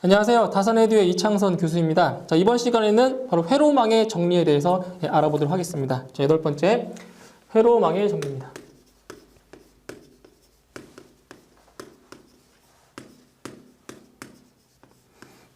안녕하세요. 다산에듀의 이창선 교수입니다. 자, 이번 시간에는 바로 회로망의 정리에 대해서 알아보도록 하겠습니다. 자, 8번째, 회로망의 정리입니다.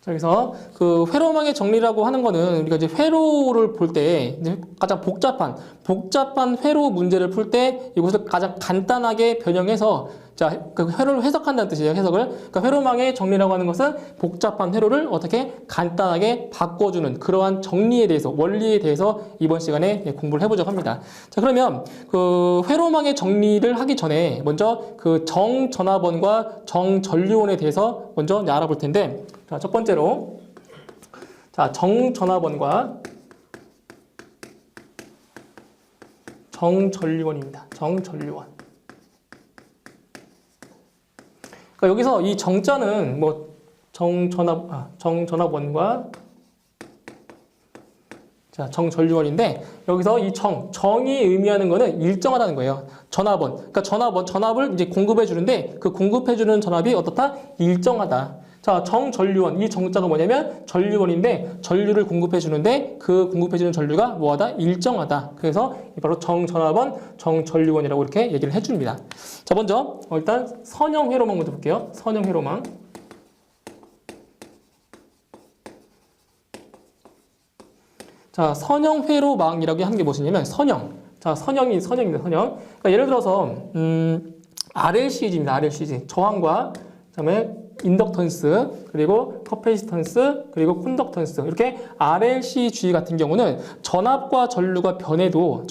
자, 그래서 그 회로망의 정리라고 하는 거는 우리가 이제 회로를 볼 때 가장 복잡한 회로 문제를 풀 때 이것을 가장 간단하게 변형해서 자, 그 회로를 해석한다는 뜻이에요. 해석을. 그러니까 회로망의 정리라고 하는 것은 복잡한 회로를 어떻게 간단하게 바꿔주는 그러한 정리에 대해서, 원리에 대해서 이번 시간에 공부를 해보자고 합니다. 자, 그러면 그 회로망의 정리를 하기 전에 먼저 그 정전화번과 정전류원에 대해서 먼저 알아볼 텐데, 자, 첫 번째로, 자, 정전화번과 정전류원입니다. 정전류원. 그러니까 여기서 이 정자는 뭐 정전화번과 자, 정전류원인데 여기서 이 정이 의미하는 거는 일정하다는 거예요. 전화번. 그러니까 전압을 이제 공급해 주는데 그 공급해 주는 전압이 어떻다? 일정하다. 자, 정전류원. 이 정자가 뭐냐면 전류원인데 전류를 공급해 주는데 그 공급해 주는 전류가 뭐하다? 일정하다. 그래서 바로 정전화번, 정전류원이라고 이렇게 얘기를 해 줍니다. 자, 먼저 일단 선형 회로망 먼저 볼게요. 선형 회로망. 자, 선형 회로망이라고 하는 게 무엇이냐면 선형. 자, 선형입니다. 선형. 그러니까 예를 들어서 RLCG입니다. RLCG. 저항과 그다음에 인덕턴스, 그리고 커패시턴스, 그리고 콘덕턴스. 이렇게 RLCG 같은 경우는 전압과 전류가 변해도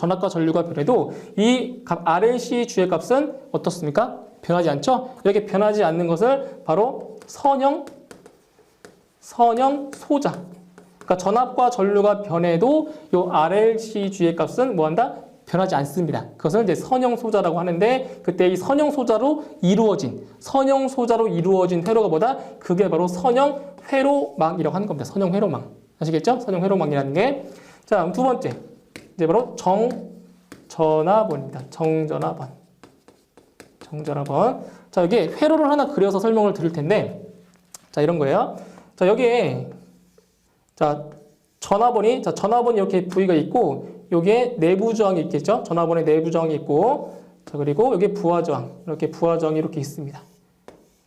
이 RLCG의 값은 어떻습니까? 변하지 않죠? 이렇게 변하지 않는 것을 바로 선형 소자. 그러니까 전압과 전류가 변해도 이 RLCG의 값은 뭐한다? 변하지 않습니다. 그것을 이제 선형 소자라고 하는데 그때 이 선형 소자로 이루어진 회로가 뭐다? 그게 바로 선형 회로망이라고 하는 겁니다. 선형 회로망. 아시겠죠? 선형 회로망이라는 게. 자, 두 번째. 이제 바로 정전화번입니다. 정전화번. 자, 여기 회로를 하나 그려서 설명을 드릴 텐데 자, 이런 거예요. 자, 여기에 자, 전화번이 이렇게 부위가 있고 여기에 내부 저항이 있겠죠? 전화번에 내부 저항이 있고 자, 그리고 여기 부하 저항. 이렇게 부하 저항이 이렇게 있습니다.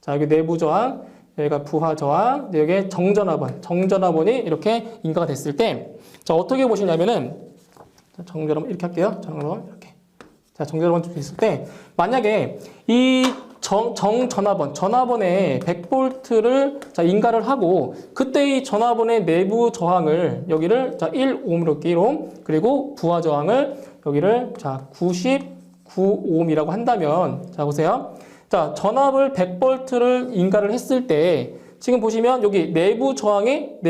자, 여기 내부 저항, 여기가 부하 저항, 여기에 정전화번이 이렇게 인가가 됐을 때 자, 어떻게 보시냐면은 정전화번 이렇게 할게요. 정전화번 이렇게. 자, 정전화번 좀 있을 때 만약에 이 전화번에 100V를 자, 인가를 하고 그때 이 전화번의 내부 저항을 여기를 자, 1옴으로 1옴 그리고 부하 저항을 여기를 자, 99옴이라고 한다면 자, 보세요. 자, 전압을 100V를 인가를 했을 때 지금 보시면 여기 내부 저항에는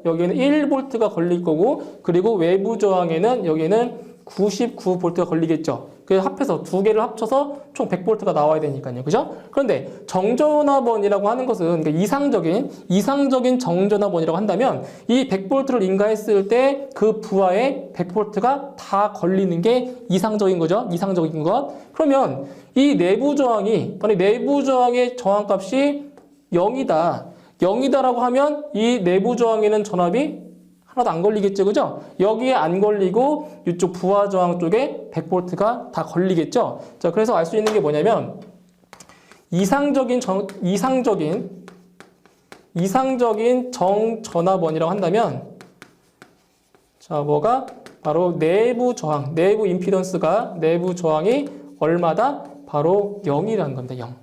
여기에는 1V가 걸릴 거고 그리고 외부 저항에는 여기는 99V가 걸리겠죠. 그래서 합해서 두 개를 합쳐서 총 100V가 나와야 되니까요. 그죠? 그런데 정전화번이라고 하는 것은 그러니까 이상적인 정전화번이라고 한다면 이 100V를 인가했을 때 그 부하에 100V가 다 걸리는 게 이상적인 거죠. 이상적인 것. 그러면 이 내부 저항의 저항값이 0이다라고 하면 이 내부 저항에는 전압이 하나도 안 걸리겠죠, 그죠? 여기에 안 걸리고 이쪽 부하 저항 쪽에 100V가 다 걸리겠죠. 자, 그래서 알 수 있는 게 뭐냐면 이상적인 정전화번이라고 한다면 자, 뭐가 바로 내부 저항이 얼마다? 바로 0이라는 겁니다. 0.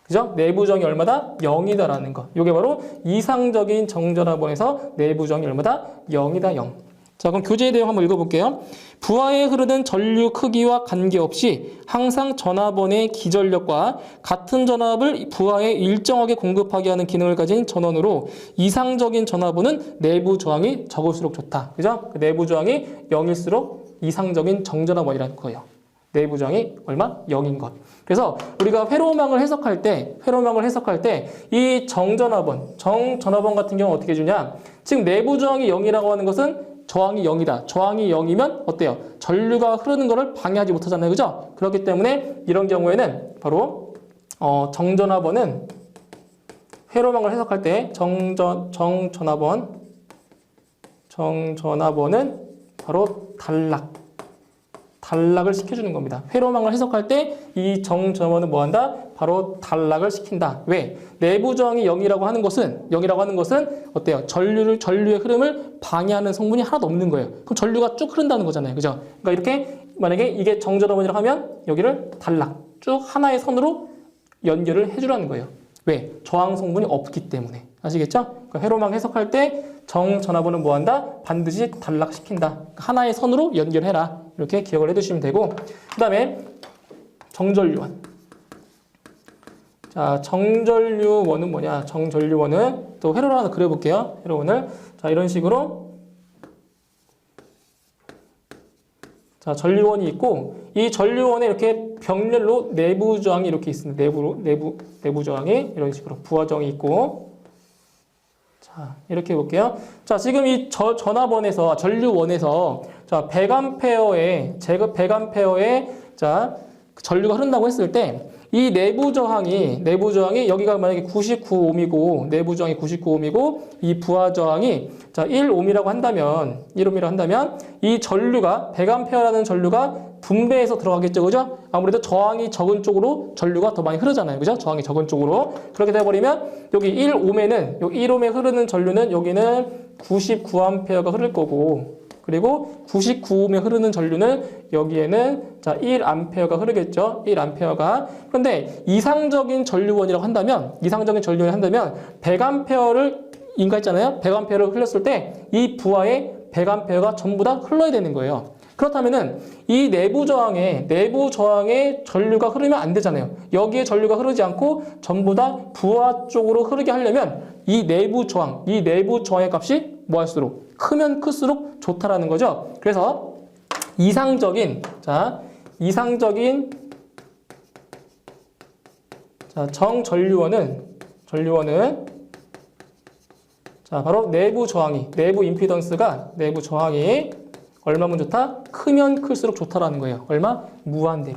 그죠? 내부 저항이 얼마다? 0이다라는 거. 이게 바로 이상적인 정전화번에서 내부 저항이 얼마다? 0이다, 0. 자, 그럼 교재 내용 한번 읽어볼게요. 부하에 흐르는 전류 크기와 관계없이 항상 전화번의 기전력과 같은 전압을 부하에 일정하게 공급하게 하는 기능을 가진 전원으로 이상적인 전화번은 내부 저항이 적을수록 좋다. 그죠? 그 내부 저항이 0일수록 이상적인 정전화번이라는 거예요. 내부 저항이 얼마? 0인 것. 그래서 우리가 회로망을 해석할 때 이 정전화번 같은 경우는 어떻게 해주냐? 지금 내부 저항이 0이라고 하는 것은 저항이 0이다. 저항이 0이면 어때요? 전류가 흐르는 것을 방해하지 못하잖아요. 그죠? 그렇기 때문에 이런 경우에는 바로 정전화번은 회로망을 해석할 때 정전화번은 바로 단락을 시켜주는 겁니다. 회로망을 해석할 때 이 정전화번은 뭐한다? 바로 단락을 시킨다. 왜? 내부 저항이 0이라고 하는 것은 어때요? 전류의 흐름을 방해하는 성분이 하나도 없는 거예요. 그럼 전류가 쭉 흐른다는 거잖아요. 그죠? 그러니까 이렇게 만약에 이게 정전화번이라고 하면 여기를 단락 쭉 하나의 선으로 연결을 해주라는 거예요. 왜? 저항 성분이 없기 때문에. 아시겠죠? 그러니까 회로망 해석할 때 정전화번은 뭐한다? 반드시 단락시킨다. 하나의 선으로 연결해라. 이렇게 기억을 해두시면 되고, 그 다음에 정전류원. 자, 정전류원은 뭐냐? 정전류원은 또 회로를 하나 그려볼게요. 회로원을. 자, 이런 식으로. 자, 전류원이 있고, 이 전류원에 이렇게 병렬로 내부 저항이 이렇게 있습니다. 내부 저항이 이런 식으로 부하 저항이 있고, 자, 이렇게 볼게요. 자, 지금 이 전류원에서 자, 100A의 자, 전류가 흐른다고 했을 때 이 내부 저항이 여기가 만약에 99옴이고 내부 저항이 99옴이고 이 부하 저항이 자, 1옴이라고 한다면 이 전류가 100A라는 전류가 분배해서 들어가겠죠. 그죠? 아무래도 저항이 적은 쪽으로 전류가 더 많이 흐르잖아요. 그죠? 저항이 적은 쪽으로. 그렇게 돼 버리면 여기 1옴에 흐르는 전류는 여기는 99A가 흐를 거고, 그리고 99옴에 흐르는 전류는 여기에는 자 1A가 흐르겠죠. 1A가. 그런데 이상적인 전류원이라고 한다면 100A를 인가했잖아요. 100A를 흘렸을 때 이 부하에 100A가 전부 다 흘러야 되는 거예요. 그렇다면은 이 내부 저항에 전류가 흐르면 안 되잖아요. 여기에 전류가 흐르지 않고 전부 다 부하 쪽으로 흐르게 하려면 이 내부 저항의 값이 뭐 할수록 크면 클수록 좋다라는 거죠. 그래서 이상적인 정전류원은 자, 바로 내부 저항이 얼마면 좋다? 크면 클수록 좋다라는 거예요. 얼마? 무한대.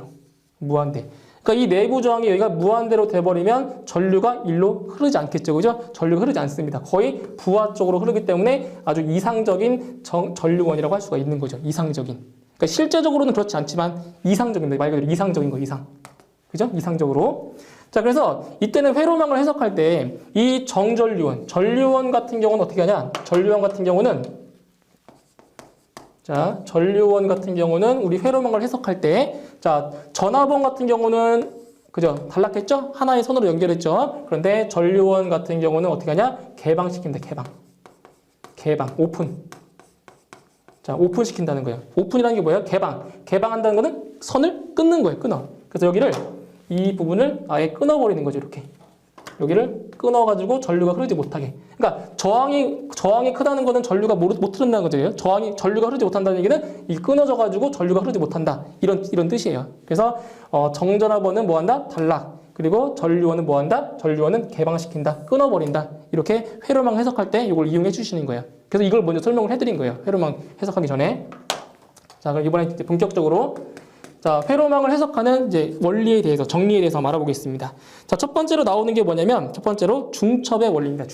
그러니까 이 내부 저항이 여기가 무한대로 돼버리면 전류가 일로 흐르지 않겠죠. 그죠? 전류가 흐르지 않습니다. 거의 부하 쪽으로 흐르기 때문에 아주 이상적인 전류원이라고 할 수가 있는 거죠. 이상적인. 그러니까 실제적으로는 그렇지 않지만 이상적인, 말 그대로 이상적인 거, 이상. 그죠? 이상적으로. 자, 그래서 이때는 회로망을 해석할 때 이 전류원 같은 경우는 어떻게 하냐? 전류원 같은 경우는 우리 회로망을 해석할 때, 자, 전화번 같은 경우는, 그죠? 단락했죠? 하나의 선으로 연결했죠? 그런데 전류원 같은 경우는 어떻게 하냐? 개방시킵니다. 개방, 오픈. 자, 오픈시킨다는 거예요. 오픈이라는 게 뭐예요? 개방한다는 거는 선을 끊는 거예요, 끊어. 그래서 이 부분을 아예 끊어버리는 거죠, 이렇게. 여기를 끊어가지고 전류가 흐르지 못하게. 그러니까 저항이 크다는 거는 전류가 못 흐른다는 거죠. 전류가 흐르지 못한다는 얘기는 이 끊어져가지고 전류가 흐르지 못한다. 이런 뜻이에요. 그래서 정전화번은 뭐한다? 단락. 그리고 전류원은 뭐한다? 전류원은 개방시킨다. 끊어버린다. 이렇게 회로망 해석할 때 이걸 이용해 주시는 거예요. 그래서 이걸 먼저 설명을 해드린 거예요. 회로망 해석하기 전에. 자, 그럼 이번에 이제 본격적으로 자, 회로망을 해석하는 이제 원리에 대해서, 정리에 대해서 알아보겠습니다. 자, 첫 번째로 나오는 게 뭐냐면, 중첩의 원리입니다.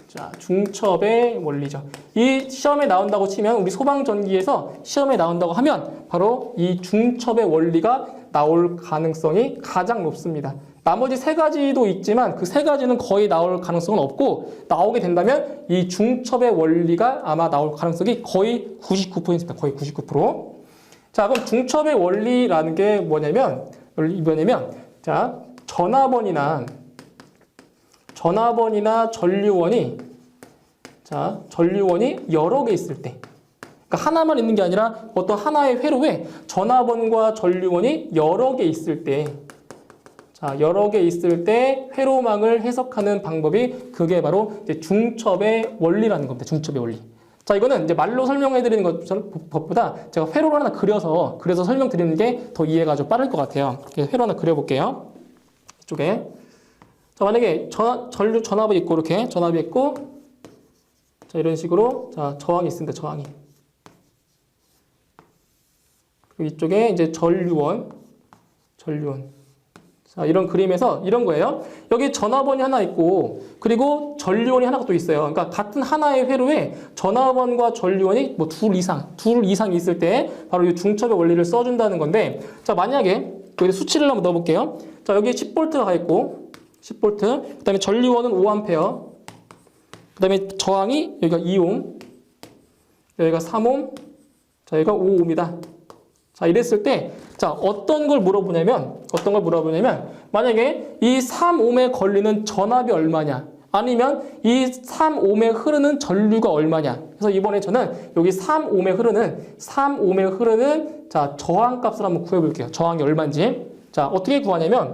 자, 중첩의 원리죠. 이 시험에 나온다고 치면, 우리 소방전기에서 시험에 나온다고 하면, 바로 이 중첩의 원리가 나올 가능성이 가장 높습니다. 나머지 세 가지도 있지만, 그 세 가지는 거의 나올 가능성은 없고, 나오게 된다면, 이 중첩의 원리가 아마 나올 가능성이 거의 99%입니다. 거의 99%. 자, 그럼 중첩의 원리라는 게 뭐냐면, 자, 전화번이나 전류원이 여러 개 있을 때, 그러니까 하나만 있는 게 아니라 어떤 하나의 회로에 전화번과 전류원이 여러 개 있을 때, 회로망을 해석하는 방법이 그게 바로 이제 중첩의 원리라는 겁니다. 중첩의 원리. 자, 이거는 이제 말로 설명해 드리는 것보다 제가 회로를 하나 그려서 설명드리는 게 더 이해가 좀 빠를 것 같아요. 회로 하나 그려볼게요. 이쪽에. 자, 만약에 전압이 있고, 이렇게 전압이 있고, 자, 이런 식으로, 자, 저항이 있습니다. 저항이. 그리고 이쪽에 이제 전류원. 자, 이런 그림에서 이런 거예요. 여기 전화번이 하나 있고, 그리고 전류원이 하나가 또 있어요. 그러니까 같은 하나의 회로에 전화번과 전류원이 뭐 둘 이상 있을 때 바로 이 중첩의 원리를 써준다는 건데, 자, 만약에 여기 수치를 한번 넣어볼게요. 자, 여기 10V가 가 있고, 10V, 그 다음에 전류원은 5A, 그 다음에 저항이 여기가 2옴, 여기가 3옴, 자, 여기가 5옴이다. 자, 이랬을 때, 자, 어떤 걸 물어보냐면, 만약에 이 3옴에 걸리는 전압이 얼마냐, 아니면 이 3옴에 흐르는 전류가 얼마냐. 그래서 이번에 저는 여기 3옴에 흐르는, 자, 저항값을 한번 구해볼게요. 저항이 얼마인지. 자, 어떻게 구하냐면,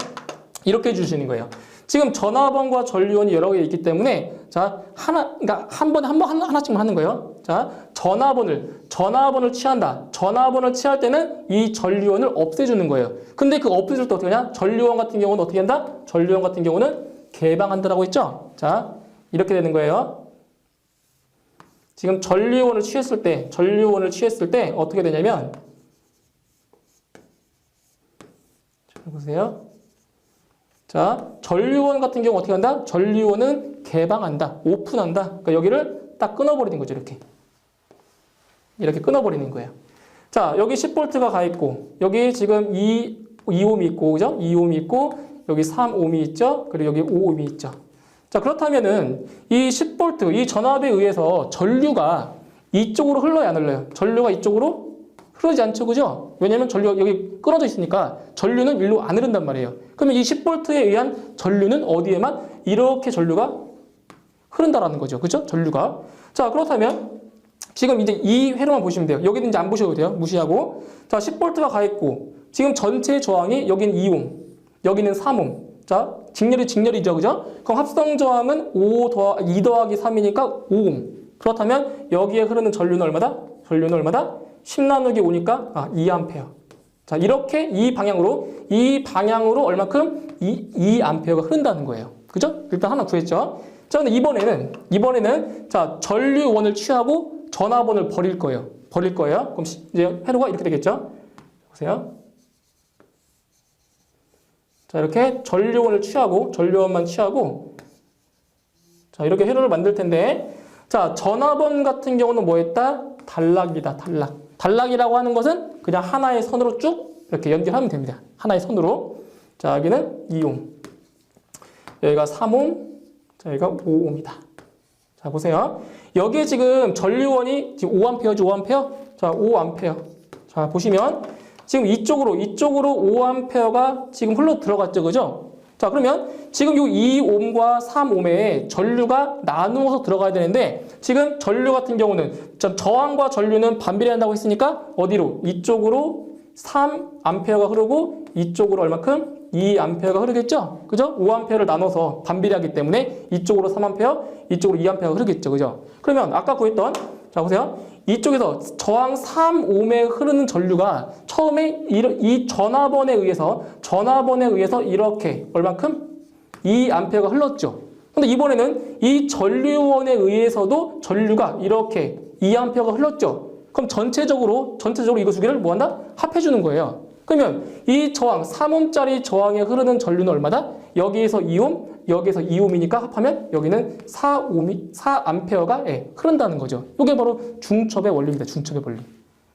이렇게 주시는 거예요. 지금 전화번과 전류원이 여러 개 있기 때문에, 자, 그러니까 하나씩만 하는 거예요. 자, 전화번을 취한다. 전화번을 취할 때는 이 전류원을 없애주는 거예요. 근데 그 없애줄 때 어떻게 하냐? 전류원 같은 경우는 어떻게 한다? 전류원 같은 경우는 개방한다라고 했죠? 자, 이렇게 되는 거예요. 지금 전류원을 취했을 때 어떻게 되냐면, 자, 보세요. 자, 전류원 같은 경우 어떻게 한다? 전류원은 개방한다. 오픈한다. 그러니까 여기를 딱 끊어버리는 거죠. 이렇게 끊어버리는 거예요. 자, 여기 10V가 가 있고, 여기 지금 2옴이 있고, 그죠? 2옴이 있고, 여기 3옴이 있죠? 그리고 여기 5옴이 있죠. 자, 그렇다면은 이 10V, 이 전압에 의해서 전류가 이쪽으로 흘러야 안 흘러요? 전류가 이쪽으로 흐르지 않죠, 그죠? 왜냐면 전류가 여기 끊어져 있으니까 전류는 일로 안 흐른단 말이에요. 그러면 이 10V에 의한 전류는 어디에만 이렇게 전류가 흐른다라는 거죠. 그죠? 전류가. 자, 그렇다면 지금 이제 이 회로만 보시면 돼요. 여기는 이제 안 보셔도 돼요. 무시하고. 자, 10V가 가 있고 지금 전체 저항이 여기는 2옴, 여기는 3옴. 자, 직렬이죠, 그죠? 그럼 합성 저항은 2 더하기 3이니까 5옴. 그렇다면 여기에 흐르는 전류는 얼마다? 10 나누기 5니까 2A. 자, 이렇게 이 방향으로 얼마큼? 2A가 흐른다는 거예요. 그죠? 일단 하나 구했죠? 자, 근데 이번에는 자, 전류원을 취하고 전화번을 버릴 거예요. 그럼 이제 회로가 이렇게 되겠죠? 보세요. 자, 이렇게 전류원만 취하고 자, 이렇게 회로를 만들 텐데, 자, 전화번 같은 경우는 뭐 했다? 단락이다. 단락이라고 하는 것은 그냥 하나의 선으로 쭉 이렇게 연결하면 됩니다. 하나의 선으로. 자, 여기는 2옴. 여기가 3옴. 자, 여기가 5옴이다. 자, 보세요. 여기에 지금 전류원이 지금 5A죠, 5A? 자, 5A. 자, 보시면 지금 이쪽으로 5A가 지금 흘러 들어갔죠, 그죠? 자, 그러면 지금 이 2옴과 3옴에 전류가 나누어서 들어가야 되는데, 지금 전류 같은 경우는 저항과 전류는 반비례한다고 했으니까 어디로? 이쪽으로 3A가 흐르고 이쪽으로 얼마큼? 2A가 흐르겠죠? 그죠? 5A를 나눠서 반비례하기 때문에 이쪽으로 3A, 이쪽으로 2A가 흐르겠죠, 그죠? 그러면 아까 구했던, 자, 보세요. 이쪽에서 저항 3옴에 흐르는 전류가 처음에 이 전화번에 의해서 이렇게 얼만큼? 2A가 흘렀죠. 근데 이번에는 이 전류원에 의해서도 전류가 이렇게 2A가 흘렀죠. 그럼 전체적으로 이거 두 개를 뭐 한다? 합해주는 거예요. 그러면 이 저항, 3옴짜리 저항에 흐르는 전류는 얼마다? 여기에서 2옴, 여기에서 2옴이니까 합하면 여기는 4A가 흐른다는 거죠. 이게 바로 중첩의 원리입니다. 중첩의 원리.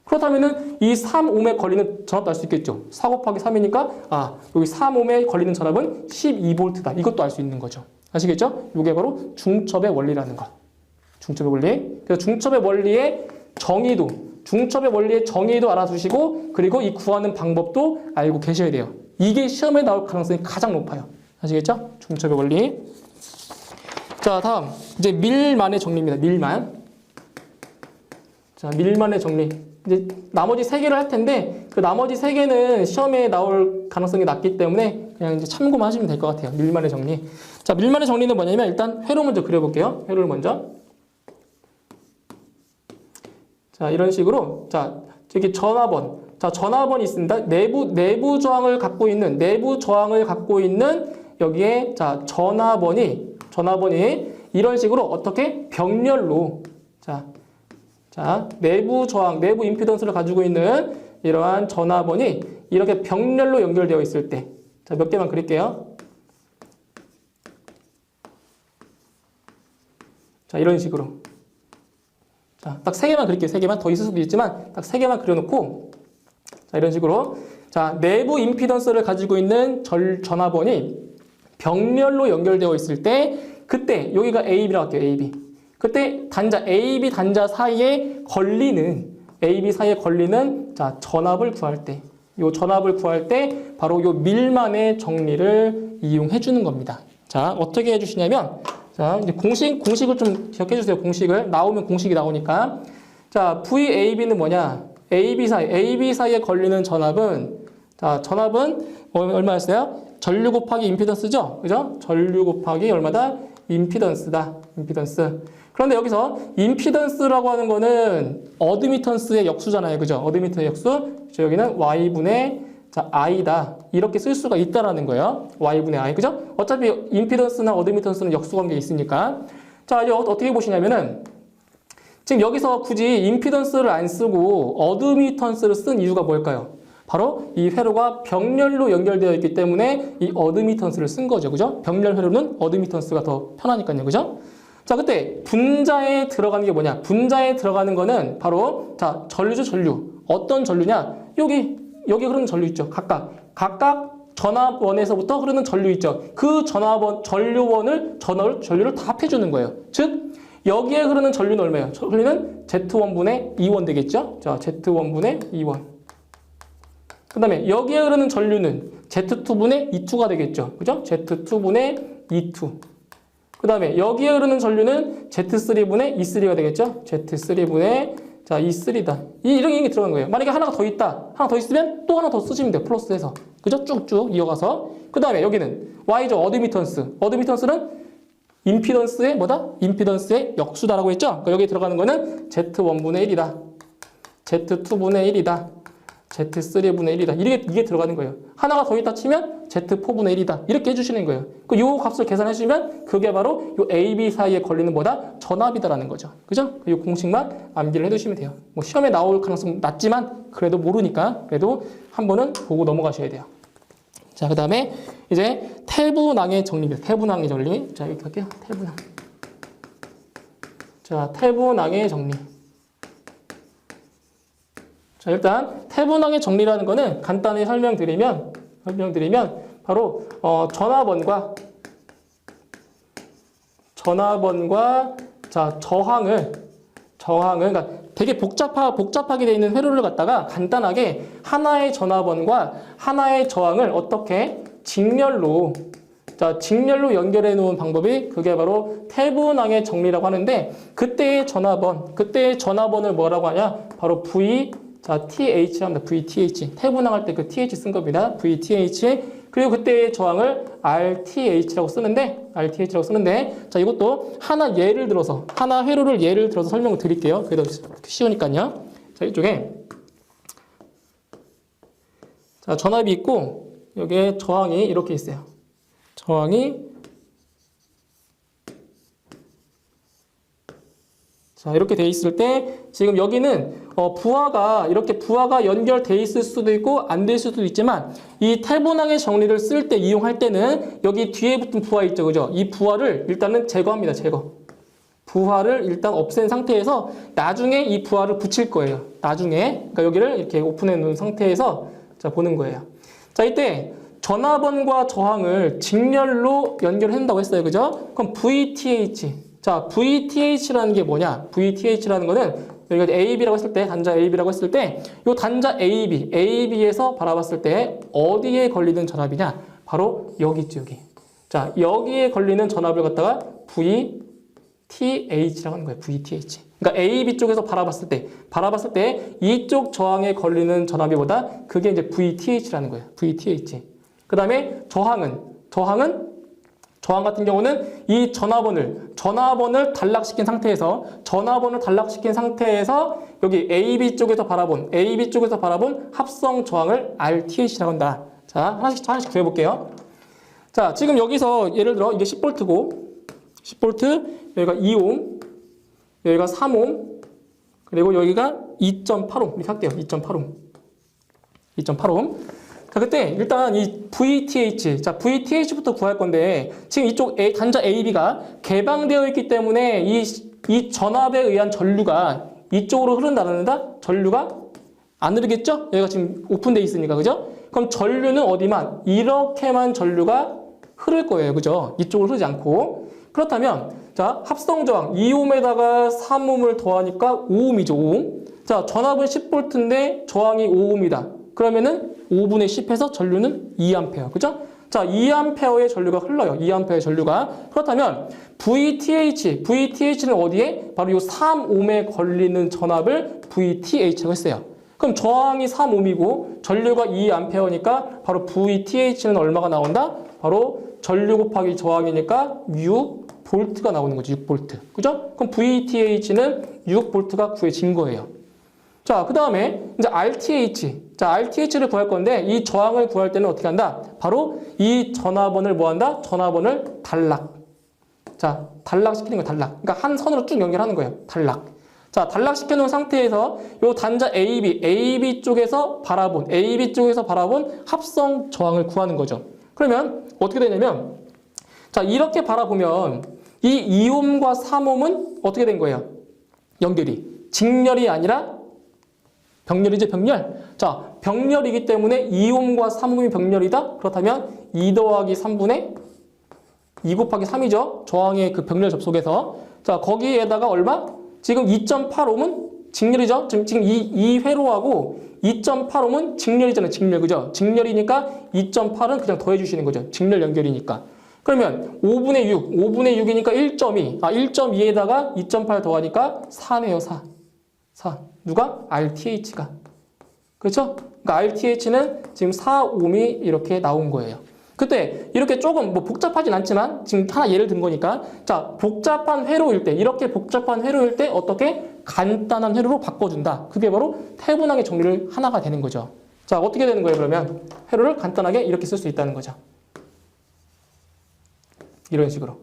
그렇다면은 이 3옴에 걸리는 전압도 알 수 있겠죠. 4 곱하기 3이니까 여기 3옴에 걸리는 전압은 12V다. 이것도 알 수 있는 거죠. 아시겠죠? 이게 바로 중첩의 원리라는 것. 중첩의 원리. 그래서 중첩의 원리의 정의도 알아두시고, 그리고 이 구하는 방법도 알고 계셔야 돼요. 이게 시험에 나올 가능성이 가장 높아요. 아시겠죠? 중첩의 원리. 자, 다음 이제 밀만의 정리입니다. 밀만의 정리. 이제 나머지 3개를 할 텐데, 그 나머지 3개는 시험에 나올 가능성이 낮기 때문에 그냥 이제 참고만 하시면 될 것 같아요. 밀만의 정리. 자, 밀만의 정리는 뭐냐면 일단 회로 먼저 그려볼게요. 회로를 먼저. 자, 이런 식으로, 자, 저기 전화번. 자, 전화번이 있습니다. 내부 저항을 갖고 있는 여기에, 자, 전화번이 이런 식으로 어떻게 병렬로, 자, 내부 저항, 내부 임피던스를 가지고 있는 이러한 전화번이 이렇게 병렬로 연결되어 있을 때, 자, 몇 개만 그릴게요. 자, 이런 식으로. 자, 딱 3개만 그릴게요. 3개만. 더 있을 수도 있지만 딱 3개만 그려놓고 자, 이런 식으로. 자, 내부 임피던스를 가지고 있는 전화번이 병렬로 연결되어 있을 때 그때 여기가 AB라고 할게요. AB. 그때 단자 AB 단자 사이에 걸리는 AB 사이에 걸리는 자, 전압을 구할 때 요 전압을 구할 때 바로 요 밀만의 정리를 이용해 주는 겁니다. 자, 어떻게 해 주시냐면 자, 이제 공식을 좀 기억해 주세요. 공식을. 나오면 공식이 나오니까. 자, VAB는 뭐냐? AB 사이에 걸리는 전압은 자, 전압은 얼마였어요? 전류 곱하기 임피던스죠? 그죠? 전류 곱하기 얼마다? 임피던스다. 임피던스. 그런데 여기서 임피던스라고 하는 거는 어드미턴스의 역수잖아요. 그죠? 어드미턴스의 역수. 여기는 Y분의 자, I다. 이렇게 쓸 수가 있다라는 거예요. Y분의 I. 그죠? 어차피 임피던스나 어드미턴스는 역수 관계에 있으니까. 자, 이제 어떻게 보시냐면은 지금 여기서 굳이 임피던스를 안 쓰고 어드미턴스를 쓴 이유가 뭘까요? 바로 이 회로가 병렬로 연결되어 있기 때문에 이 어드미턴스를 쓴 거죠. 그죠? 병렬 회로는 어드미턴스가 더 편하니까요. 그죠? 자, 그때 분자에 들어가는 게 뭐냐? 분자에 들어가는 거는 바로 자, 전류죠, 전류. 어떤 전류냐? 여기 흐르는 전류 있죠. 각각 전압원에서부터 흐르는 전류 있죠. 그 전류를 다 합해주는 거예요. 즉, 여기에 흐르는 전류는 얼마예요? 전류는 Z1분의 2원 되겠죠? 자, Z1분의 2원. 그 다음에 여기에 흐르는 전류는 Z2분의 2,2가 되겠죠. 그죠? Z2분의 2,2. 그 다음에 여기에 흐르는 전류는 Z3분의 2,3가 되겠죠. Z3분의 자, E3다. 이런 게 들어간 거예요. 만약에 하나가 더 있다. 하나 더 있으면 또 하나 더 쓰시면 돼요. 플러스해서. 그죠? 쭉쭉 이어가서. 그 다음에 여기는 Y죠. 어드미턴스. 어드미턴스는 임피던스의 뭐다? 임피던스의 역수다라고 했죠? 그러니까 여기 들어가는 거는 Z1분의 1이다. Z2분의 1이다. Z3분의 1이다. 이게 들어가는 거예요. 하나가 더 있다 치면 Z4분의 1이다. 이렇게 해주시는 거예요. 요 값을 계산해주시면 그게 바로 요 AB 사이에 걸리는 뭐다? 전압이다라는 거죠. 그죠? 요 공식만 암기를 해두시면 돼요. 뭐 시험에 나올 가능성 낮지만 그래도 모르니까 그래도 한 번은 보고 넘어가셔야 돼요. 자, 그 다음에 이제 태분항의 정리입니다. 태분항의 정리. 자, 여기 갈게요. 태분항. 자, 태분항의 정리. 자, 일단 태분항의 정리라는 거는 간단히 설명드리면 바로 전압원과 자, 저항을 그러니까 되게 복잡하게 되어 있는 회로를 갖다가 간단하게 하나의 전압원과 하나의 저항을 어떻게 직렬로 연결해 놓은 방법이 그게 바로 태분항의 정리라고 하는데 그때의 전압원을 뭐라고 하냐? 바로 자, TH 합니다. VTH. 태분항할 때 그 TH 쓴 겁니다. VTH. 그리고 그때의 저항을 RTH라고 쓰는데, 자, 이것도 하나 회로를 예를 들어서 설명을 드릴게요. 그래도 쉬우니까요. 자, 이쪽에. 자, 전압이 있고, 여기에 저항이 이렇게 있어요. 자, 이렇게 돼 있을 때 지금 여기는 부하가 연결돼 있을 수도 있고 안 될 수도 있지만 이 태분항의 정리를 쓸 때 이용할 때는 여기 뒤에 붙은 부하 있죠. 그죠? 이 부하를 일단은 제거합니다. 부하를 일단 없앤 상태에서 나중에 이 부하를 붙일 거예요. 그러니까 여기를 이렇게 오픈해 놓은 상태에서 자, 보는 거예요. 자, 이때 전압원과 저항을 직렬로 연결한다고 했어요. 그죠? 그럼 VTH. 자, VTH라는 게 뭐냐? VTH라는 거는 여기가 AB라고 했을 때, 단자 AB라고 했을 때, 이 단자 AB에서 바라봤을 때 어디에 걸리는 전압이냐? 바로 여기 있죠, 여기. 자, 여기에 걸리는 전압을 갖다가 VTH라고 하는 거예요, VTH. 그러니까 AB 쪽에서 바라봤을 때 이쪽 저항에 걸리는 전압이 뭐다? 그게 이제 VTH라는 거예요, VTH. 그 다음에 저항 같은 경우는 이 전압원을 단락시킨 상태에서 여기 AB 쪽에서 바라본 합성 저항을 RTH라고 한다. 자, 하나씩 구해볼게요. 자, 지금 여기서 예를 들어 이게 10V고 10V, 여기가 2옴, 여기가 3옴, 그리고 여기가 2.8옴 이렇게 할게요. 2.8옴. 자, 그때 일단 이 VTH, 자, VTH부터 구할 건데 지금 이쪽 단자 AB가 개방되어 있기 때문에 이 전압에 의한 전류가 이쪽으로 흐른다는다? 전류가 안 흐르겠죠? 여기가 지금 오픈되어 있으니까, 그죠? 그럼 전류는 어디만? 이렇게만 전류가 흐를 거예요, 그죠? 이쪽으로 흐르지 않고. 그렇다면, 자, 합성 저항 2옴에다가 3옴을 더하니까 5옴이죠, 5옴. 자, 전압은 10V인데 저항이 5옴이다. 그러면은 5분의 10해서 전류는 2A, 그죠? 자, 2A의 전류가 흘러요. 2A의 전류가. 그렇다면 VTH는 어디에? 바로 이 3옴에 걸리는 전압을 VTH라고 했어요. 그럼 저항이 3옴이고 전류가 2A니까 바로 VTH는 얼마가 나온다? 바로 전류 곱하기 저항이니까 6V가 나오는 거죠. 6V. 그죠? 그럼 VTH는 6V가 구해진 거예요. 자, 그 다음에 이제 RTH. 자, RTH를 구할 건데 이 저항을 구할 때는 어떻게 한다? 바로 이 전압원을 뭐 한다? 전압원을 단락. 자, 단락시키는 거예요. 단락. 그러니까 한 선으로 쭉 연결하는 거예요. 단락. 자, 단락시켜 놓은 상태에서 요 단자 AB 쪽에서 바라본 합성 저항을 구하는 거죠. 그러면 어떻게 되냐면 자, 이렇게 바라보면 이 2옴과 3옴은 어떻게 된 거예요? 연결이. 직렬이 아니라 병렬이죠, 병렬. 자, 병렬이기 때문에 2옴과 3옴이 병렬이다? 그렇다면 2 더하기 3분의 2 곱하기 3이죠. 저항의 그 병렬 접속에서. 자, 거기에다가 얼마? 지금 2.8옴은 직렬이죠. 지금 이 회로하고 2.8옴은 직렬이잖아요. 직렬, 그죠? 직렬이니까 2.8은 그냥 더해주시는 거죠. 직렬 연결이니까. 그러면 5분의 6이니까 1.2. 1.2에다가 2.8 더하니까 4네요, 4. 누가? RTH가. 그렇죠? 그러니까 RTH는 지금 4옴이 이렇게 나온 거예요. 그때 이렇게 조금 뭐 복잡하진 않지만 지금 하나 예를 든 거니까 자, 복잡한 회로일 때 이렇게 복잡한 회로일 때 어떻게 간단한 회로로 바꿔준다. 그게 바로 태분항의 정리를 하나가 되는 거죠. 자, 어떻게 되는 거예요? 그러면 회로를 간단하게 이렇게 쓸 수 있다는 거죠. 이런 식으로.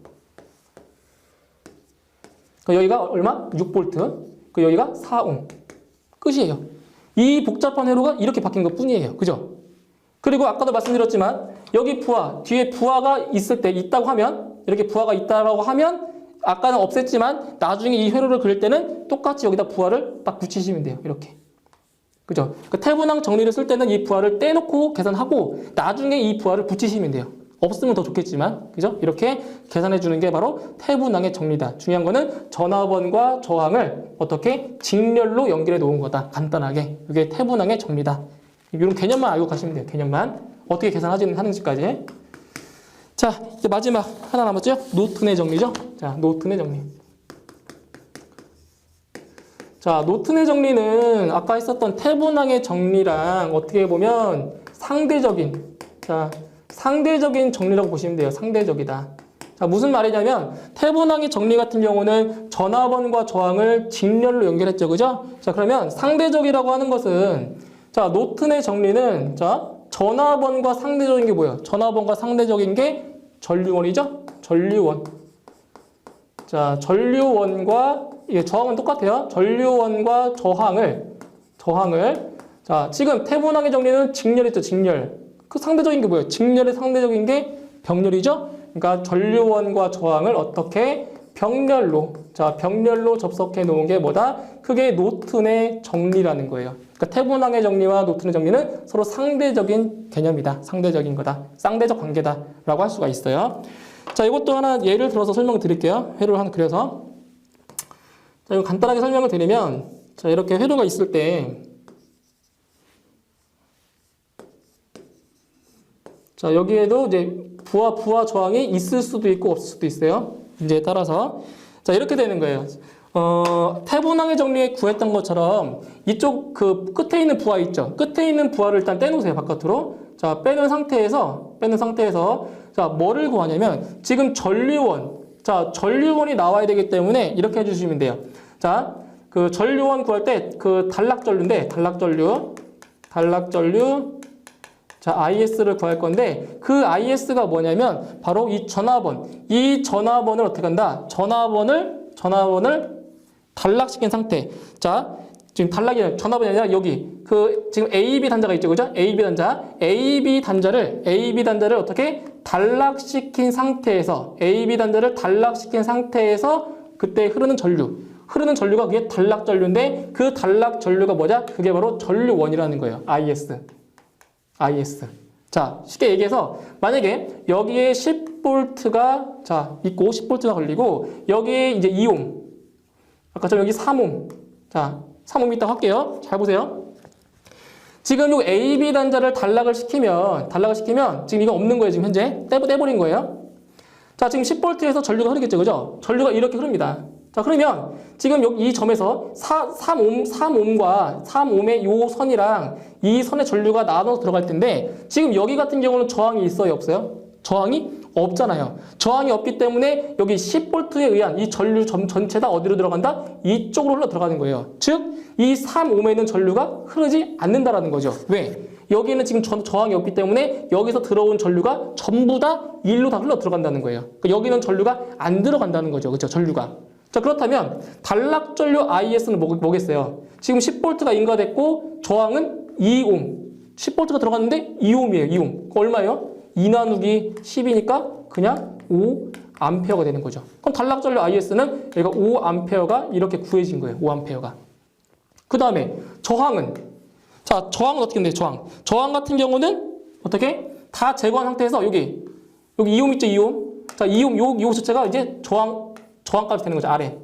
여기가 얼마? 6V. 여기가 4옴. 끝이에요. 이 복잡한 회로가 이렇게 바뀐 것 뿐이에요. 그죠? 그리고 아까도 말씀드렸지만 여기 부하, 뒤에 부하가 있다고 하면 이렇게 부하가 있다라고 하면 아까는 없앴지만 나중에 이 회로를 그릴 때는 똑같이 여기다 부하를 딱 붙이시면 돼요. 이렇게. 그죠? 그 태분항 정리를 쓸 때는 이 부하를 떼놓고 계산하고 나중에 이 부하를 붙이시면 돼요. 없으면 더 좋겠지만, 그죠? 이렇게 계산해 주는 게 바로 태분항의 정리다. 중요한 거는 전압원과 저항을 어떻게 직렬로 연결해 놓은 거다. 간단하게. 이게 태분항의 정리다. 이런 개념만 알고 가시면 돼요. 개념만. 어떻게 계산하는지까지. 자, 이제 마지막 하나 남았죠? 노튼의 정리죠? 자, 노튼의 정리. 자, 노튼의 정리는 아까 했었던 태분항의 정리랑 어떻게 보면 상대적인, 자, 상대적인 정리라고 보시면 돼요. 상대적이다. 자, 무슨 말이냐면 태분항의 정리 같은 경우는 전압원과 저항을 직렬로 연결했죠. 그죠? 자, 그러면 상대적이라고 하는 것은 자, 노튼의 정리는 자, 전압원과 상대적인 게 뭐예요? 전압원과 상대적인 게 전류원이죠? 전류원. 자, 전류원과 이게 저항은 똑같아요. 전류원과 저항을 자, 지금 태분항의 정리는 직렬이죠. 직렬. 그 상대적인 게 뭐예요? 직렬의 상대적인 게 병렬이죠? 그러니까 전류원과 저항을 어떻게 병렬로, 자, 병렬로 접속해 놓은 게 뭐다? 그게 노튼의 정리라는 거예요. 그러니까 태분항의 정리와 노튼의 정리는 서로 상대적인 개념이다. 상대적인 거다. 쌍대적 관계다라고 할 수가 있어요. 자, 이것도 하나 예를 들어서 설명을 드릴게요. 회로를 하나 그려서. 자, 이거 간단하게 설명을 드리면, 자, 이렇게 회로가 있을 때, 자, 여기에도 이제 부하 저항이 있을 수도 있고 없을 수도 있어요. 문제에 따라서. 자, 이렇게 되는 거예요. 태분항의 정리에 구했던 것처럼 이쪽 그 끝에 있는 부하 있죠. 끝에 있는 부하를 일단 떼놓으세요. 바깥으로. 자, 빼는 상태에서 자, 뭐를 구하냐면 지금 전류원. 자, 전류원이 나와야 되기 때문에 이렇게 해주시면 돼요. 자, 그 전류원 구할 때 그 단락전류인데 단락전류. 자, IS를 구할 건데 그 IS가 뭐냐면 바로 이 전압원. 이 전압원을 어떻게 한다? 전압원을 단락시킨 상태. 자, 지금 단락이 전압이 아니라 여기 그 지금 AB 단자가 있죠, 그죠? AB 단자를 어떻게 단락시킨 상태에서 그때 흐르는 전류가 그게 단락 전류인데 그 단락 전류가 뭐냐? 그게 바로 전류원이라는 거예요. IS. 자, 쉽게 얘기해서 만약에 여기에 10V가 자, 있고 10V가 걸리고 여기에 이제 2옴. 아까처럼 여기 3옴. 자, 3옴 있다고 할게요. 잘 보세요. 지금 요 AB 단자를 단락을 시키면 지금 이거 없는 거예요. 지금 현재 떼버린 거예요. 자, 지금 10V에서 전류가 흐르겠죠, 그죠? 전류가 이렇게 흐릅니다. 자, 그러면 지금 여기 이 점에서 3옴의 요 선이랑 이 선의 전류가 나눠서 들어갈 텐데 지금 여기 같은 경우는 저항이 있어요, 없어요? 저항이 없잖아요. 저항이 없기 때문에 여기 10V에 의한 이 전류 전체 다 어디로 들어간다? 이쪽으로 흘러 들어가는 거예요. 즉, 이 3옴에 있는 전류가 흐르지 않는다라는 거죠. 왜? 여기는 지금 저항이 없기 때문에 여기서 들어온 전류가 전부 다 일로 다 흘러 들어간다는 거예요. 그러니까 여기는 전류가 안 들어간다는 거죠. 그렇죠? 전류가. 자, 그렇다면 단락 전류 IS는 뭐겠어요? 지금 10V가 인가됐고 저항은 2옴. 10V가 들어갔는데 2옴이에요. 2옴. 얼마예요? 2 나누기 10이니까 그냥 5A가 되는 거죠. 그럼 단락 전류 IS는 여기가 5A가 이렇게 구해진 거예요. 5A가. 그 다음에 저항은 자, 저항은 어떻게 된대요? 저항 같은 경우는 어떻게? 다 제거한 상태에서 여기 2옴 있죠? 2옴. 자, 2옴 요 자체가 이제 저항값이 되는 거죠. 아래.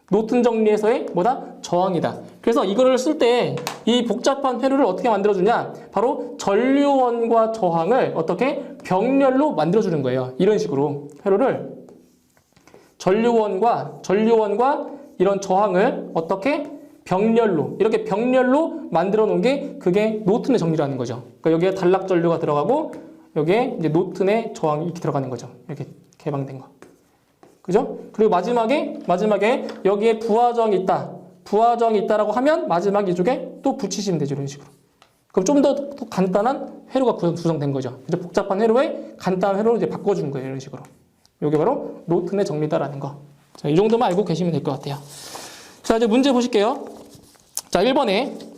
노튼 정리에서의 뭐다? 저항이다. 그래서 이거를 쓸 때 이 복잡한 회로를 어떻게 만들어주냐? 바로 전류원과 저항을 어떻게? 병렬로 만들어주는 거예요. 이런 식으로 회로를 전류원과 이런 저항을 어떻게? 이렇게 병렬로 만들어 놓은 게 그게 노튼의 정리라는 거죠. 그러니까 여기에 단락 전류가 들어가고 여기에 이제 노튼의 저항이 이렇게 들어가는 거죠. 이렇게 개방된 거. 그죠? 그리고 마지막에 여기에 부하저항이 있다라고 하면 마지막 이쪽에 또 붙이시면 되죠. 이런 식으로. 그럼 좀 더 간단한 회로가 구성된 거죠. 이제 복잡한 회로에 간단한 회로로 이제 바꿔주는 거예요. 이런 식으로. 이게 바로 노튼의 정리다라는 거. 자, 이 정도만 알고 계시면 될 것 같아요. 자, 이제 문제 보실게요. 자, 1번에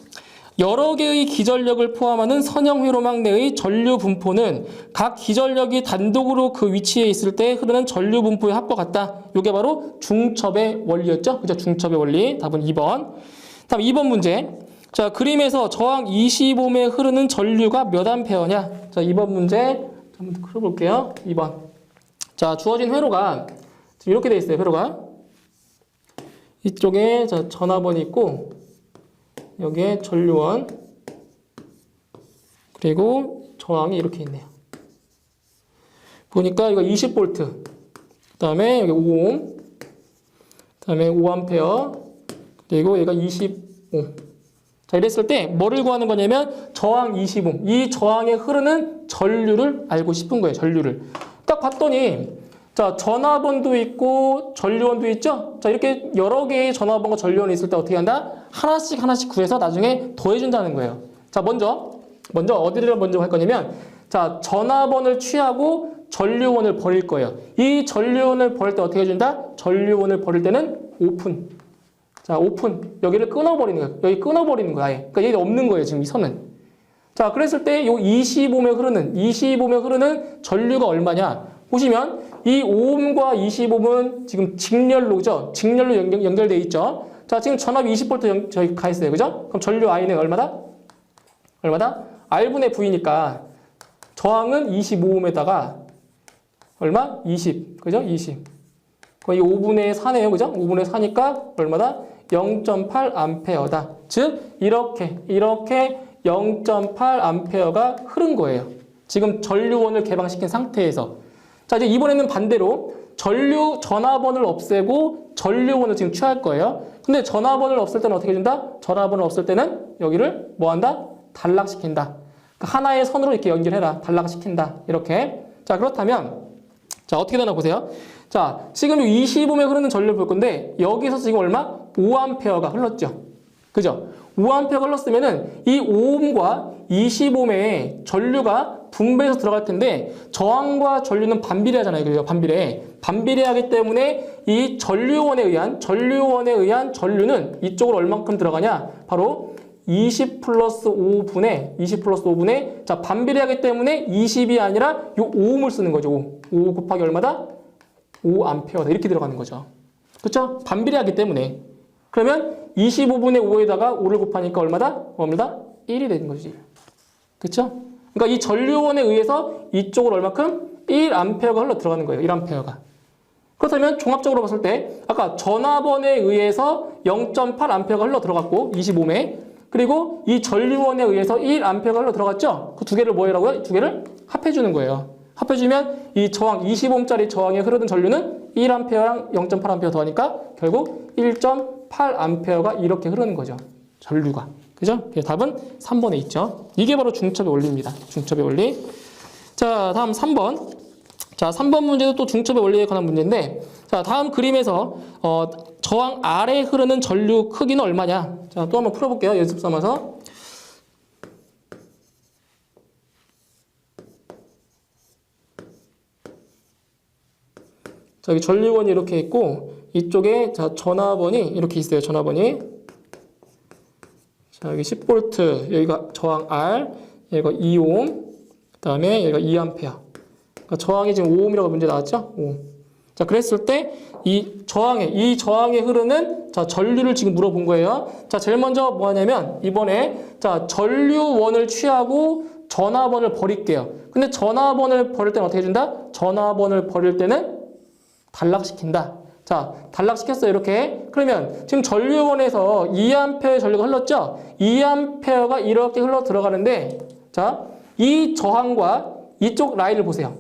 여러 개의 기전력을 포함하는 선형 회로망 내의 전류 분포는 각 기전력이 단독으로 그 위치에 있을 때 흐르는 전류 분포의 합과 같다. 이게 바로 중첩의 원리였죠. 그죠? 중첩의 원리. 답은 2번. 다음 2번 문제. 자, 그림에서 저항 20옴에 흐르는 전류가 몇 암페어냐? 자, 2번 문제 한번 풀어볼게요. 2번. 자, 주어진 회로가 지금 이렇게 돼 있어요. 회로가. 이쪽에 자, 전압원이 있고 여기에 전류원 그리고 저항이 이렇게 있네요. 보니까 이거 20V 그 다음에 여기 5옴 그 다음에 5A 그리고 얘가 20옴. 자, 이랬을 때 뭐를 구하는 거냐면 저항 20옴 이 저항에 흐르는 전류를 알고 싶은 거예요. 전류를 딱 봤더니 자, 전압원도 있고 전류원도 있죠? 자, 이렇게 여러 개의 전압원과 전류원이 있을 때 어떻게 한다? 하나씩 구해서 나중에 더해준다는 거예요. 자, 먼저 어디를 먼저 할 거냐면 자, 전압원을 취하고 전류원을 버릴 거예요. 이 전류원을 버릴 때 어떻게 해준다? 전류원을 버릴 때는 오픈. 자, 오픈. 여기를 끊어버리는 거예요. 여기 끊어버리는 거야. 아예. 그러니까 얘가 없는 거예요. 지금 이 선은. 자, 그랬을 때 요 25옴에 흐르는 전류가 얼마냐? 보시면 이 5옴과 25옴은 지금 직렬로죠. 직렬로 연결되어 있죠. 자, 지금 전압이 20V 저기 가 있어요. 그죠? 그럼 전류 I는 얼마다? R분의 V니까 저항은 25옴에다가 얼마? 20. 그죠? 20. 거의 5분의 4네요. 그죠? 5분의 4니까 얼마다? 0.8A다. 즉, 이렇게 0.8A가 흐른 거예요. 지금 전류원을 개방시킨 상태에서. 자, 이제 이번에는 반대로 전압원을 없애고 전류원을 지금 취할 거예요. 근데 전압원을 없앨 때는 어떻게 해준다? 전압원을 없앨 때는 여기를 뭐 한다? 단락시킨다. 그러니까 하나의 선으로 이렇게 연결해라. 단락시킨다. 이렇게. 자, 그렇다면 자, 어떻게 되나 보세요. 자, 지금 25옴에 흐르는 전류를 볼 건데 여기서 지금 얼마? 5A가 흘렀죠. 그죠? 5A가 흘렀으면은 이 5옴과 20옴에 전류가 분배해서 들어갈 텐데 저항과 전류는 반비례하잖아요. 그죠? 반비례하기 때문에 이 전류원에 의한 전류는 이쪽으로 얼만큼 들어가냐? 바로 20 플러스 5분의 자, 반비례하기 때문에 20이 아니라 요 5옴을 쓰는 거죠. 5 곱하기 얼마다? 5암페어다. 이렇게 들어가는 거죠. 그렇죠? 반비례하기 때문에. 그러면 25분의 5에다가 5를 곱하니까 얼마다? 1이 되는 거지. 그렇죠? 그러니까 이 전류원에 의해서 이쪽으로 얼마큼? 1암페어가 흘러 들어가는 거예요. 1암페어가. 그렇다면 종합적으로 봤을 때 아까 전압원에 의해서 0.8암페어가 흘러 들어갔고 25매 그리고 이 전류원에 의해서 1암페어가 흘러 들어갔죠? 그 두 개를 뭐 해라고요? 두 개를 합해주는 거예요. 합해주면 이 저항 20옴짜리 저항에 흐르는 전류는 1암페어랑 0.8암페어 더하니까 결국 1.8암페어가 이렇게 흐르는 거죠. 전류가. 그죠? 그래서 답은 3번에 있죠. 이게 바로 중첩의 원리입니다. 중첩의 원리. 자, 다음 3번. 자, 3번 문제도 또 중첩의 원리에 관한 문제인데, 자, 다음 그림에서 저항 아래 흐르는 전류 크기는 얼마냐? 자, 또 한번 풀어볼게요. 연습 삼아서. 자, 여기 전류원이 이렇게 있고, 이쪽에 자, 전압원이 이렇게 있어요. 전압원이. 자, 여기 10V, 여기가 저항 R, 여기가 2옴, 그 다음에 여기가 2A. 그러니까 저항이 지금 5옴이라고 문제 나왔죠? 5옴. 자, 그랬을 때 이 저항에 흐르는 자, 전류를 지금 물어본 거예요. 자, 제일 먼저 뭐 하냐면 이번에 자, 전류원을 취하고 전압원을 버릴게요. 근데 전압원을 버릴 때는 어떻게 해준다? 전압원을 버릴 때는 단락시킨다. 자, 단락시켰어요. 이렇게. 그러면 지금 전류원에서 2A의 전류가 흘렀죠? 2A가 이렇게 흘러 들어가는데 자, 이 저항과 이쪽 라인을 보세요.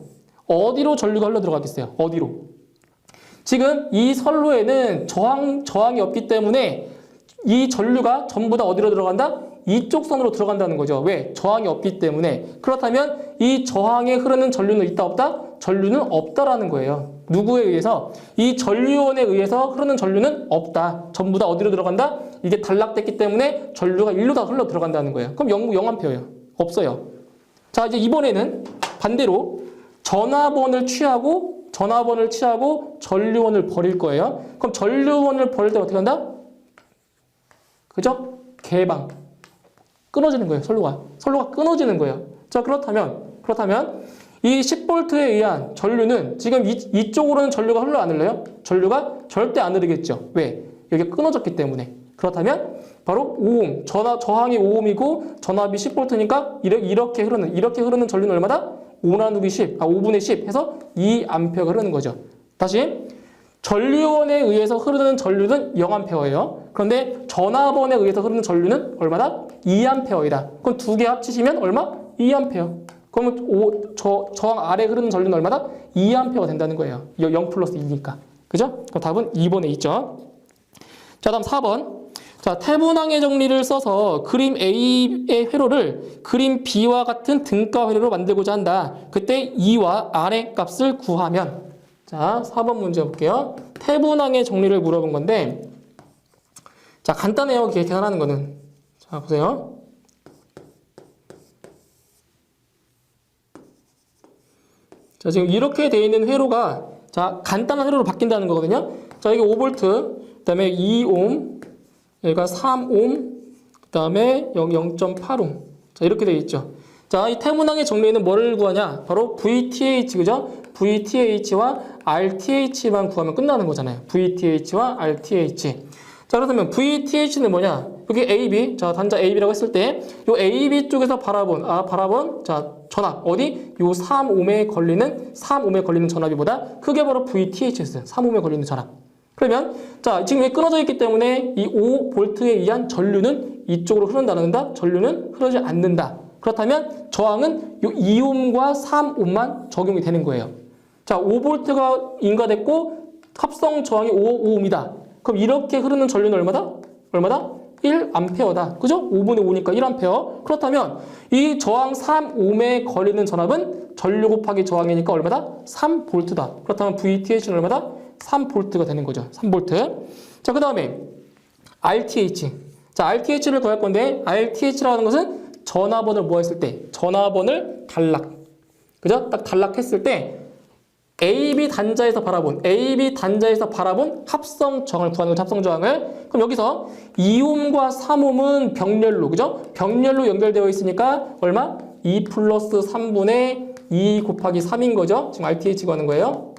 어디로 전류가 흘러 들어가겠어요? 어디로? 지금 이 선로에는 저항이 없기 때문에 이 전류가 전부 다 어디로 들어간다? 이쪽 선으로 들어간다는 거죠. 왜? 저항이 없기 때문에. 그렇다면 이 저항에 흐르는 전류는 있다 없다? 전류는 없다라는 거예요. 누구에 의해서? 이 전류원에 의해서 흐르는 전류는 없다. 전부 다 어디로 들어간다? 이게 단락됐기 때문에 전류가 일로 다 흘러 들어간다는 거예요. 그럼 0A예요. 없어요. 자, 이제 이번에는 반대로 전압원을 취하고 전류원을 버릴 거예요. 그럼 전류원을 버릴 때 어떻게 한다? 그죠? 개방. 끊어지는 거예요. 선로가 끊어지는 거예요. 자, 그렇다면 이 10V에 의한 전류는 지금 이쪽으로는 전류가 흘러 안 흘러요? 전류가 절대 안 흐르겠죠. 왜? 여기 끊어졌기 때문에. 그렇다면 바로 5옴, 저항이 5옴이고 전압이 10V니까 이렇게 흐르는 전류는 얼마다? 5분의 10 해서 2A가 흐르는 거죠. 다시 전류원에 의해서 흐르는 전류는 0A예요. 그런데 전압원에 의해서 흐르는 전류는 얼마다? 2A이다. 그럼 두 개 합치시면 얼마? 2A. 그러면 저항 아래 흐르는 전류는 얼마다? 2A가 된다는 거예요. 0 플러스 2니까. 그죠? 그럼 답은 2번에 있죠. 자, 다음 4번. 자, 태분항의 정리를 써서 그림 A의 회로를 그림 B와 같은 등가 회로로 만들고자 한다. 그때 E와 R의 값을 구하면. 자, 4번 문제 볼게요. 태분항의 정리를 물어본 건데, 자, 간단해요. 계산하는 거는. 자, 보세요. 자, 지금 이렇게 되어 있는 회로가, 자, 간단한 회로로 바뀐다는 거거든요. 자, 여기 5V, 그 다음에 2옴, 여기가 3옴, 그 다음에 여기 0.8옴. 자, 이렇게 되어 있죠. 자, 이 태분항의 정리에는 뭐를 구하냐? 바로 VTH, 그죠? VTH와 RTH만 구하면 끝나는 거잖아요. VTH와 RTH. 자, 그렇다면 VTH는 뭐냐? 여기 AB, 자, 단자 AB라고 했을 때, 요 AB 쪽에서 바라본, 자, 전압, 어디? 요 3옴에 걸리는 전압이 보다 크게 바로 VTH였어요. 3옴에 걸리는 전압. 그러면, 자, 지금 여기 끊어져 있기 때문에 이 5V에 의한 전류는 이쪽으로 흐른다는다? 전류는 흐르지 않는다. 그렇다면 저항은 요 2옴과 3옴만 적용이 되는 거예요. 자, 5V가 인가됐고 합성 저항이 5옴이다. 그럼 이렇게 흐르는 전류는 얼마다? 1A다. 그죠? 5분의 5니까 1A. 그렇다면 이 저항 3옴에 걸리는 전압은 전류 곱하기 저항이니까 얼마다? 3V다. 그렇다면 VTH는 얼마다? 3V가 되는 거죠. 3V. 자, 그 다음에 RTH. 자, RTH를 구할 건데 RTH라는 것은 전압원을 뭐 했을 때? 전압원을 단락. 그죠? 딱 단락했을 때 AB 단자에서 바라본 합성 저항을 구하는 거죠. 합성 저항을. 그럼 여기서 2옴과 3옴은 병렬로, 그죠? 병렬로 연결되어 있으니까 얼마? 2 플러스 3분의 2 곱하기 3인 거죠. 지금 RTH 구하는 거예요.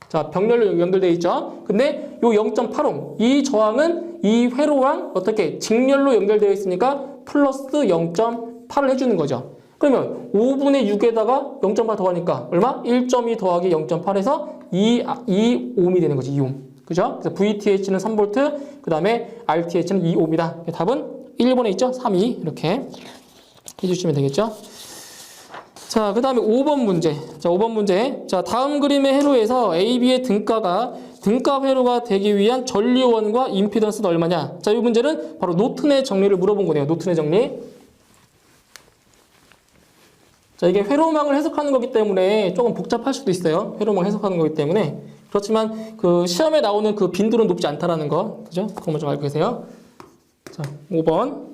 자, 병렬로 연결되어 있죠. 근데 요 0.8옴, 이 저항은 이 회로랑 어떻게 직렬로 연결되어 있으니까 플러스 0.8을 해주는 거죠. 그러면 5분의 6에다가 0.8 더하니까 얼마? 1.2 더하기 0.8에서 2옴이 되는 거지. 2옴. 그죠? 그래서 VTH는 3V, 그 다음에 RTH는 2옴이다. 답은 1번에 있죠? 3, 2. 이렇게 해주시면 되겠죠? 자, 그 다음에 5번 문제. 자, 5번 문제. 자, 다음 그림의 회로에서 AB의 등가 회로가 되기 위한 전류원과 임피던스는 얼마냐? 자, 이 문제는 바로 노튼의 정리를 물어본 거네요. 노튼의 정리. 자, 이게 회로망을 해석하는 거기 때문에 조금 복잡할 수도 있어요. 회로망 해석하는 거기 때문에. 그렇지만 그 시험에 나오는 그 빈도는 높지 않다라는 거. 그죠? 그것만 좀 알고 계세요. 자, 5번.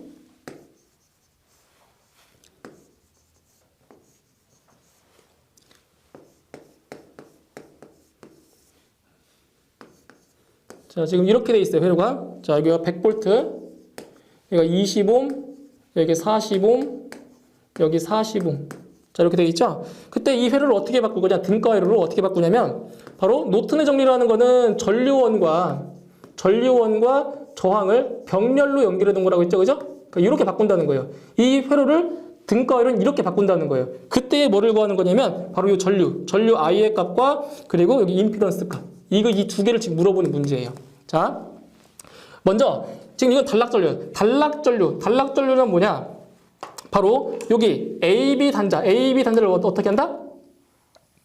자, 지금 이렇게 돼 있어요. 회로가. 자, 여기가 100V, 여기가 20옴, 여기 40옴, 여기 40옴. 자, 이렇게 되어 있죠? 그때 이 회로를 어떻게 바꿀 거냐? 등가 회로를 어떻게 바꾸냐면 바로 노튼의 정리라는 거는 전류원과 저항을 병렬로 연결해 놓은 거라고 했죠? 그죠? 그러니까 이렇게 바꾼다는 거예요. 이 회로를 등가 회로는 이렇게 바꾼다는 거예요. 그때 뭐를 구하는 거냐면 바로 이 전류 I의 값과 그리고 여기 임피던스 값. 이 두 개를 지금 물어보는 문제예요. 자, 먼저 지금 이건 단락전류는 뭐냐? 바로 여기 AB 단자를 어떻게 한다?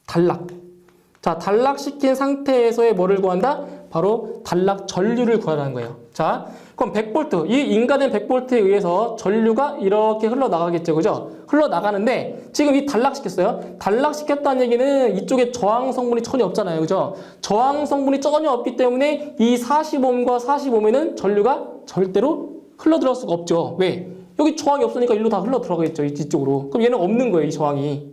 단락. 자, 단락시킨 상태에서의 뭐를 구한다? 바로 단락 전류를 구하라는 거예요. 자, 그럼 100V, 이 인가된 100V에 의해서 전류가 이렇게 흘러나가겠죠. 그죠? 흘러나가는데 지금 이 단락시켰어요. 단락시켰다는 얘기는 이쪽에 저항 성분이 전혀 없잖아요. 그죠? 저항 성분이 전혀 없기 때문에 이 40옴과 40옴에는 전류가 절대로 흘러들어갈 수가 없죠. 왜? 여기 저항이 없으니까 일로 다 흘러 들어가겠죠. 이쪽으로. 그럼 얘는 없는 거예요. 이 저항이.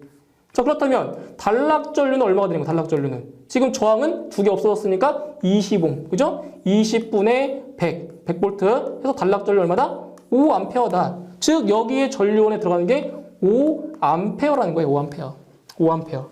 자, 그렇다면 단락전류는 얼마가 되는 거예요? 단락전류는. 지금 저항은 두 개 없어졌으니까 20옴. 그죠? 20분의 100V 해서 단락전류 얼마다? 5A다. 즉 여기에 전류원에 들어가는 게 5A라는 거예요. 5A.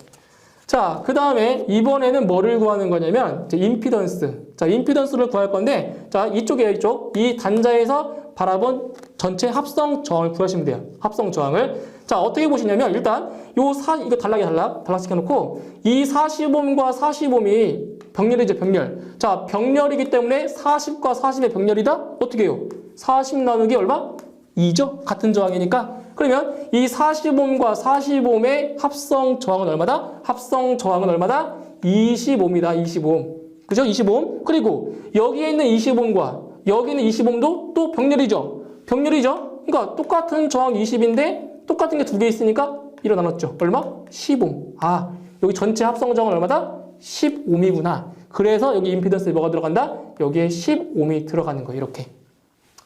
자, 그 다음에 이번에는 뭐를 구하는 거냐면 임피던스. 자, 임피던스를 구할 건데 자, 이쪽에 이 단자에서 바라본 전체 합성 저항을 구하시면 돼요. 합성 저항을. 자, 어떻게 보시냐면 일단 이거 단락시켜놓고 이 40옴과 40옴이 병렬이죠. 병렬. 자, 병렬이기 때문에 40과 40의 병렬이다? 어떻게 해요? 40 나누기 얼마? 2죠? 같은 저항이니까. 그러면 이 40옴과 40옴의 합성 저항은 얼마다? 합성 저항은 얼마다? 20옴이다. 20옴. 그죠? 20옴. 그리고 여기에 있는 20옴과 여기 있는 20옴도 또 병렬이죠. 그러니까 똑같은 저항 20인데 똑같은 게 두 개 있으니까 이로 나눴죠. 얼마? 10옴. 아, 여기 전체 합성 저항은 얼마다? 10옴이구나. 그래서 여기 임피던스에 뭐가 들어간다? 여기에 10옴이 들어가는 거예요. 이렇게.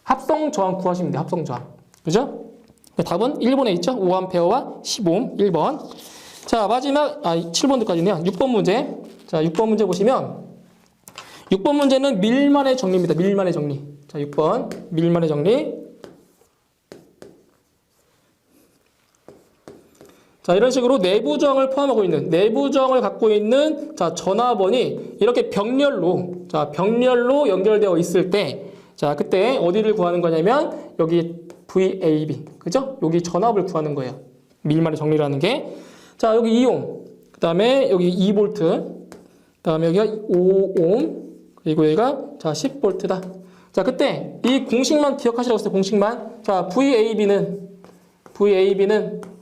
합성 저항 구하시면 돼요. 합성 저항. 그죠? 답은 1번에 있죠. 5A와 10옴. 1번. 자, 마지막 7번까지네요. 6번 문제. 자, 6번 문제 보시면 6번 문제는 밀만의 정리입니다. 밀만의 정리. 자, 6번 밀만의 정리. 자, 이런 식으로 내부 저항을 포함하고 있는 내부 저항을 갖고 있는 자, 전화번이 이렇게 병렬로 연결되어 있을 때 자, 그때 어디를 구하는 거냐면 여기 VAB. 그죠? 여기 전압을 구하는 거예요. 밀만의 정리라는 게. 자, 여기 2옴. 그다음에 여기 2V. 그다음에 여기가 5옴. 그리고 여기가 자 10V다. 자, 그때 이 공식만 기억하시라고 했어요. 공식만. 자, VAB는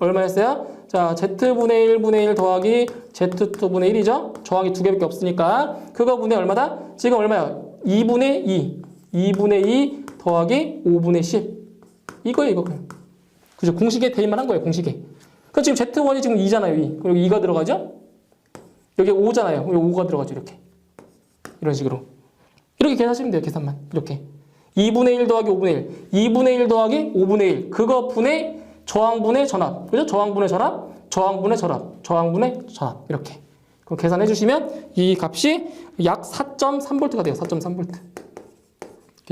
얼마였어요? 자, Z분의 1분의 1 더하기 Z2분의 1이죠? 저항이 두 개밖에 없으니까. 그거 분의 얼마다? 지금 얼마야? 2분의 2. 2분의 2 더하기 5분의 10. 이거예요, 이거. 그죠? 공식에 대입만 한 거예요, 공식에. 그 지금 Z1이 지금 2잖아요, 2. 여기 2가 들어가죠? 여기 5잖아요. 여기 5가 들어가죠, 이렇게. 이런 식으로. 이렇게 계산하시면 돼요, 계산만. 이렇게. 2분의 1 더하기 5분의 1. 2분의 1 더하기 5분의 1. 그거 분의 저항분의 전압. 그죠? 저항분의 전압. 이렇게. 그럼 계산해 주시면 이 값이 약 4.3V가 돼요. 4.3V.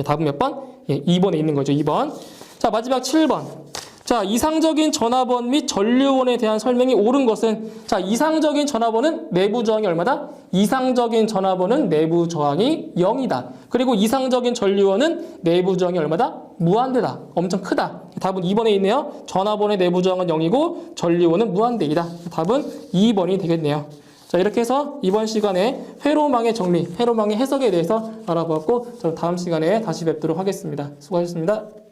답은 몇 번? 예, 2번에 있는 거죠. 2번. 자, 마지막 7번. 자, 이상적인 전화번 및 전류원에 대한 설명이 옳은 것은, 자, 이상적인 전화번은 내부 저항이 얼마다? 이상적인 전화번은 내부 저항이 0이다. 그리고 이상적인 전류원은 내부 저항이 얼마다? 무한대다. 엄청 크다. 답은 2번에 있네요. 전화번의 내부 저항은 0이고 전류원은 무한대이다. 답은 2번이 되겠네요. 자, 이렇게 해서 이번 시간에 회로망의 정리, 회로망의 해석에 대해서 알아보았고, 저 다음 시간에 다시 뵙도록 하겠습니다. 수고하셨습니다.